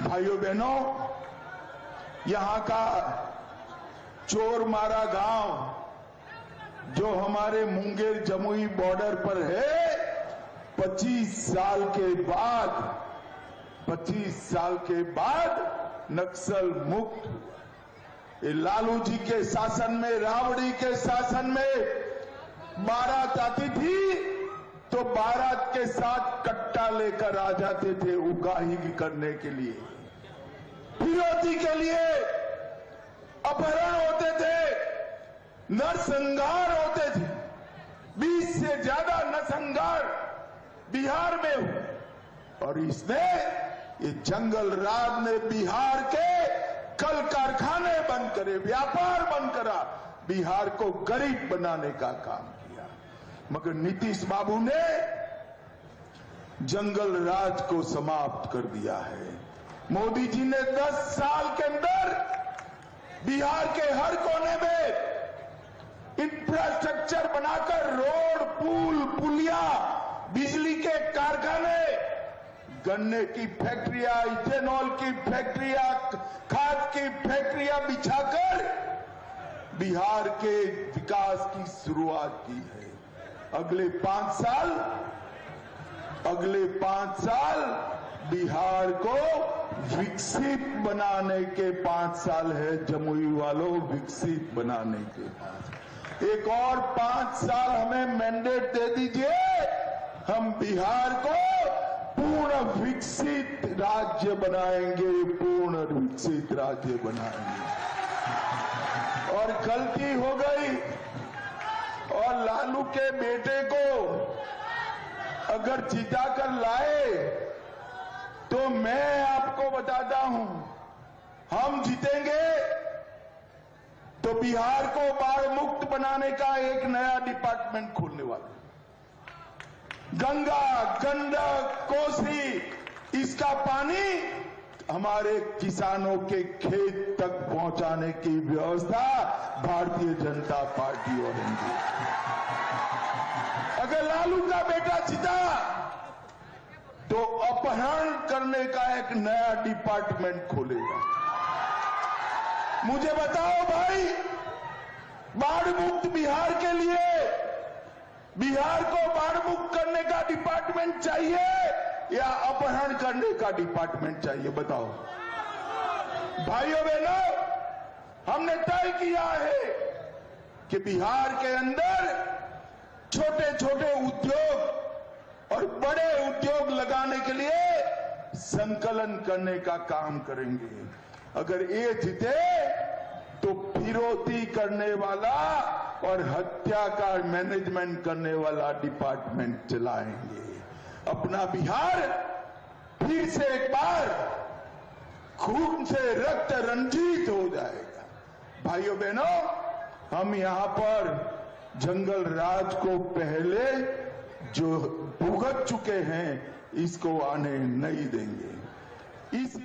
भाइयों बहनों, यहां का चोरमारा गांव जो हमारे मुंगेर जमुई बॉर्डर पर है, 25 साल के बाद नक्सल मुक्त। लालू जी के शासन में, राबड़ी के शासन में बारात आती थी तो बारात के साथ कट्टा लेकर आ जाते थे उगाही करने के लिए, फिरौती के लिए अपहरण होते थे, नरसंहार होते थे। 20 से ज्यादा नरसंहार बिहार में हुए और इसने, ये जंगल राज ने बिहार के कल कारखाने बंद करे, व्यापार बंद करा, बिहार को गरीब बनाने का काम किया। मगर नीतीश बाबू ने जंगल राज को समाप्त कर दिया है। मोदी जी ने 10 साल के अंदर बिहार के हर कोने में इंफ्रास्ट्रक्चर बनाकर रोड, पुल, पुलिया, बिजली के कारखाने, गन्ने की फैक्ट्रियां, इथेनॉल की फैक्ट्रियां, खाद की फैक्ट्रियां बिछाकर बिहार के विकास की शुरुआत की है। अगले 5 साल बिहार को विकसित बनाने के 5 साल है। जमुई वालों, विकसित बनाने के 5। एक और 5 साल हमें मैंडेट दे दीजिए, हम बिहार को पूर्ण विकसित राज्य बनाएंगे, पूर्ण विकसित राज्य बनाएंगे। और गलती हो गई और लालू के बेटे को अगर जिताकर लाए तो मैं आपको बताता हूं, हम जीतेंगे तो बिहार को बाढ़ मुक्त बनाने का एक नया डिपार्टमेंट खोलने वाला। गंगा, गंडक, कोसी, इसका पानी हमारे किसानों के खेत तक पहुंचाने की व्यवस्था भारतीय जनता पार्टी करेगी। अगर लालू का बेटा जीता तो अपहरण करने का एक नया डिपार्टमेंट खोलेगा। मुझे बताओ भाई, बाढ़ मुक्त बिहार के लिए बिहार को बाढ़ मुक्त करने का डिपार्टमेंट चाहिए या अपहरण करने का डिपार्टमेंट चाहिए? बताओ भाइयों बहनों, हमने तय किया है कि बिहार के अंदर छोटे छोटे उद्योग और बड़े उद्योग लगाने के लिए संकलन करने का काम करेंगे। अगर ये जीते तो फिरौती करने वाला और हत्या का मैनेजमेंट करने वाला डिपार्टमेंट चलाएंगे। अपना बिहार फिर से एक बार खून से रक्त रंजित हो जाएगा। भाइयों बहनों, हम यहां पर जंगल राज को पहले जो भुगत चुके हैं, इसको आने नहीं देंगे। इस